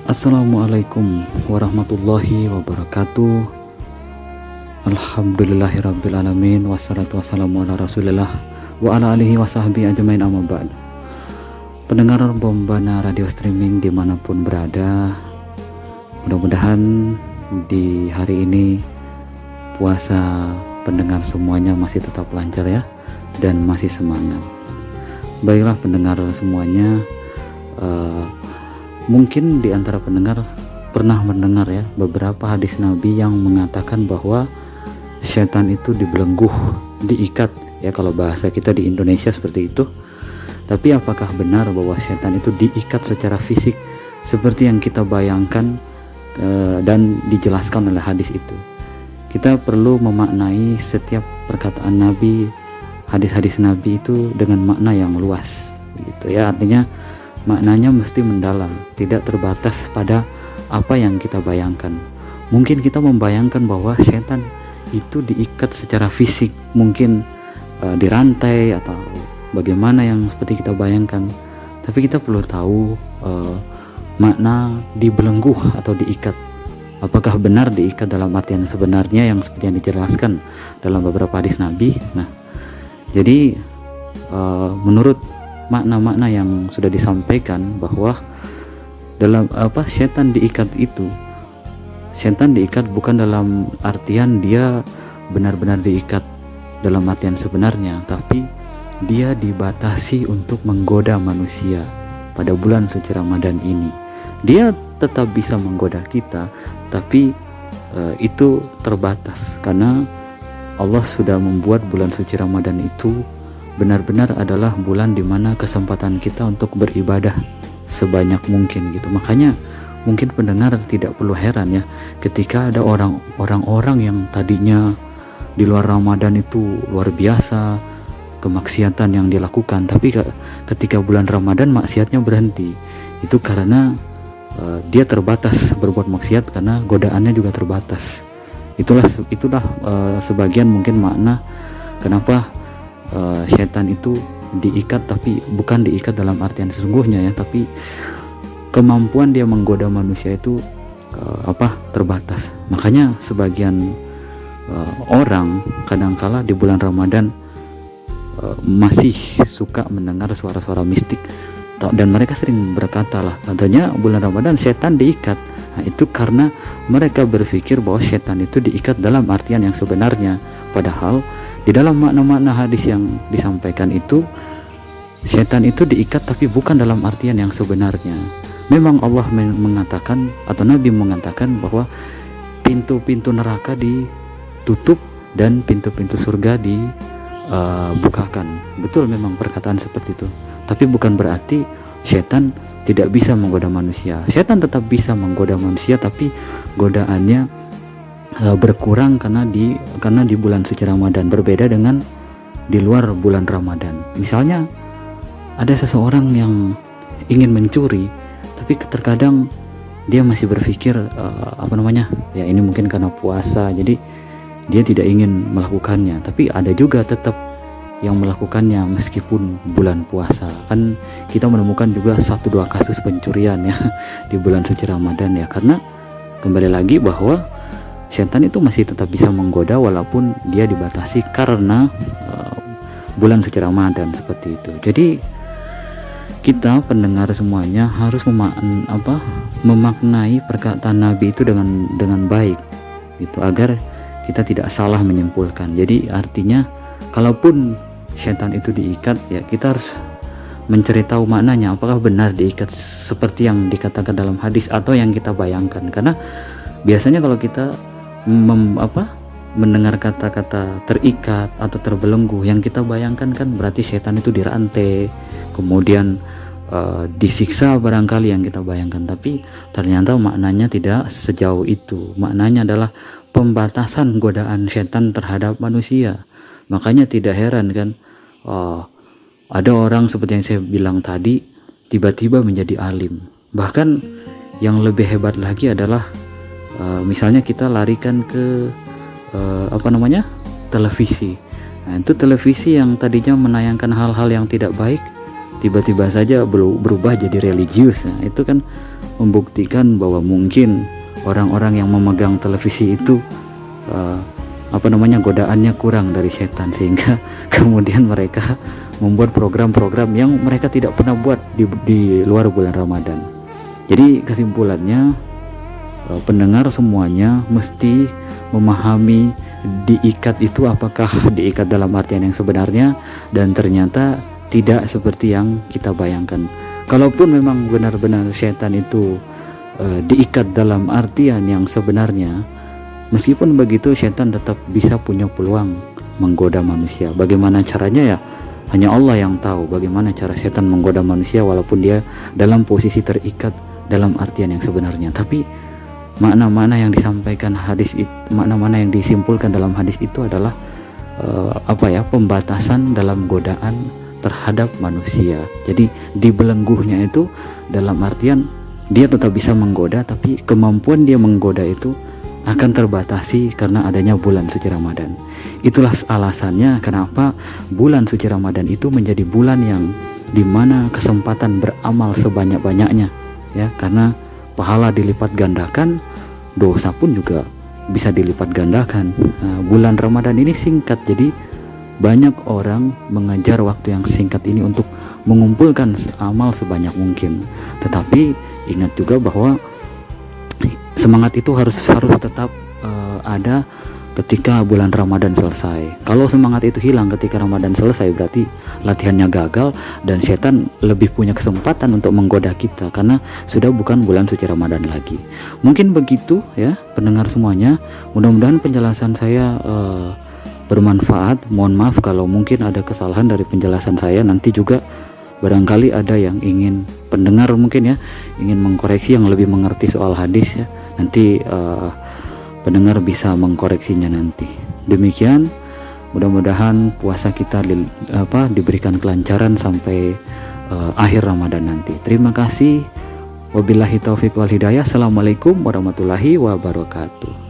Assalamualaikum warahmatullahi wabarakatuh. Alhamdulillahirrabbilalamin. Wassalatu wassalamu ala rasulillah wa ala alihi wa sahbihi ajmain, amma ba'd. Pendengar Bombana radio streaming dimanapun berada, mudah-mudahan di hari ini puasa pendengar semuanya masih tetap lancar ya, dan masih semangat. Baiklah pendengar semuanya, mungkin di antara pendengar pernah mendengar ya beberapa hadis Nabi yang mengatakan bahwa setan itu dibelenggu, diikat ya, kalau bahasa kita di Indonesia seperti itu. Tapi apakah benar bahwa setan itu diikat secara fisik seperti yang kita bayangkan dan dijelaskan oleh hadis itu? Kita perlu memaknai setiap perkataan Nabi, hadis-hadis Nabi itu dengan makna yang luas gitu ya. Artinya maknanya mesti mendalam, tidak terbatas pada apa yang kita bayangkan. Mungkin kita membayangkan bahwa setan itu diikat secara fisik, mungkin dirantai atau bagaimana yang seperti kita bayangkan. Tapi kita perlu tahu makna dibelenggu atau diikat. Apakah benar diikat dalam artian sebenarnya yang seperti yang dijelaskan dalam beberapa hadis Nabi? Nah, jadi menurut makna-makna yang sudah disampaikan bahwa dalam setan diikat itu, setan diikat bukan dalam artian dia benar-benar diikat dalam artian sebenarnya, tapi dia dibatasi untuk menggoda manusia pada bulan suci Ramadan ini. Dia tetap bisa menggoda kita, tapi itu terbatas karena Allah sudah membuat bulan suci Ramadan itu benar-benar adalah bulan dimana kesempatan kita untuk beribadah sebanyak mungkin gitu. Makanya mungkin pendengar tidak perlu heran ya ketika ada orang-orang yang tadinya di luar Ramadan itu luar biasa kemaksiatan yang dilakukan, tapi ketika bulan Ramadan maksiatnya berhenti. Itu karena dia terbatas berbuat maksiat karena godaannya juga terbatas. Itulah sebagian mungkin makna kenapa setan itu diikat, tapi bukan diikat dalam artian sesungguhnya ya, tapi kemampuan dia menggoda manusia itu terbatas. Makanya sebagian orang kadangkala di bulan Ramadan masih suka mendengar suara-suara mistik, dan mereka sering berkata lah katanya bulan Ramadan setan diikat. Nah, itu karena mereka berpikir bahwa setan itu diikat dalam artian yang sebenarnya, padahal di dalam makna-makna hadis yang disampaikan itu, setan itu diikat tapi bukan dalam artian yang sebenarnya. Memang Allah mengatakan atau Nabi mengatakan bahwa pintu-pintu neraka ditutup dan pintu-pintu surga dibukakan. Betul, memang perkataan seperti itu. Tapi bukan berarti setan tidak bisa menggoda manusia. Setan tetap bisa menggoda manusia, tapi godaannya berkurang karena di bulan suci Ramadan, berbeda dengan di luar bulan Ramadan. Misalnya ada seseorang yang ingin mencuri, tapi terkadang dia masih berpikir ya ini mungkin karena puasa jadi dia tidak ingin melakukannya, tapi ada juga tetap yang melakukannya meskipun bulan puasa. Kan kita menemukan juga 1-2 kasus pencurian ya di bulan suci Ramadan ya, karena kembali lagi bahwa setan itu masih tetap bisa menggoda walaupun dia dibatasi karena bulan suci Ramadan seperti itu. Jadi kita pendengar semuanya harus memaknai perkataan Nabi itu dengan baik gitu, agar kita tidak salah menyimpulkan. Jadi artinya kalaupun setan itu diikat ya, kita harus mencari tahu maknanya, apakah benar diikat seperti yang dikatakan dalam hadis atau yang kita bayangkan. Karena biasanya kalau kita mendengar kata-kata terikat atau terbelenggu, yang kita bayangkan kan berarti setan itu dirantai, kemudian disiksa barangkali yang kita bayangkan. Tapi ternyata maknanya tidak sejauh itu. Maknanya adalah pembatasan godaan setan terhadap manusia. Makanya tidak heran kan ada orang seperti yang saya bilang tadi tiba-tiba menjadi alim. Bahkan yang lebih hebat lagi adalah misalnya kita larikan ke televisi. Nah, itu televisi yang tadinya menayangkan hal-hal yang tidak baik tiba-tiba saja berubah jadi religius. Nah, itu kan membuktikan bahwa mungkin orang-orang yang memegang televisi itu godaannya kurang dari setan, sehingga kemudian mereka membuat program-program yang mereka tidak pernah buat di luar bulan Ramadan. Jadi kesimpulannya, pendengar semuanya mesti memahami diikat itu apakah diikat dalam artian yang sebenarnya, dan ternyata tidak seperti yang kita bayangkan. Kalaupun memang benar-benar setan itu diikat dalam artian yang sebenarnya, meskipun begitu setan tetap bisa punya peluang menggoda manusia. Bagaimana caranya ya? Hanya Allah yang tahu bagaimana cara setan menggoda manusia walaupun dia dalam posisi terikat dalam artian yang sebenarnya. Tapi makna-makna yang disampaikan hadis itu, makna-makna yang disimpulkan dalam hadis itu adalah pembatasan dalam godaan terhadap manusia. Jadi dibelengguhnya itu dalam artian dia tetap bisa menggoda, tapi kemampuan dia menggoda itu akan terbatasi karena adanya bulan suci Ramadan. Itulah alasannya kenapa bulan suci Ramadan itu menjadi bulan yang dimana kesempatan beramal sebanyak-banyaknya, ya, karena pahala dilipat gandakan, dosa pun juga bisa dilipat gandakan. Nah, bulan Ramadan ini singkat, jadi banyak orang mengejar waktu yang singkat ini untuk mengumpulkan amal sebanyak mungkin. Tetapi ingat juga bahwa semangat itu harus tetap ada ketika bulan Ramadan selesai. Kalau semangat itu hilang ketika Ramadan selesai, berarti latihannya gagal dan setan lebih punya kesempatan untuk menggoda kita karena sudah bukan bulan suci Ramadan lagi. Mungkin begitu ya pendengar semuanya. Mudah-mudahan penjelasan saya bermanfaat. Mohon maaf kalau mungkin ada kesalahan dari penjelasan saya. Nanti juga barangkali ada yang ingin pendengar mungkin ya ingin mengkoreksi yang lebih mengerti soal hadis ya. Nanti pendengar bisa mengkoreksinya nanti. Demikian, mudah-mudahan puasa kita diberikan kelancaran sampai akhir Ramadan nanti. Terima kasih. Wabillahi taufik wal hidayah. Assalamualaikum warahmatullahi wabarakatuh.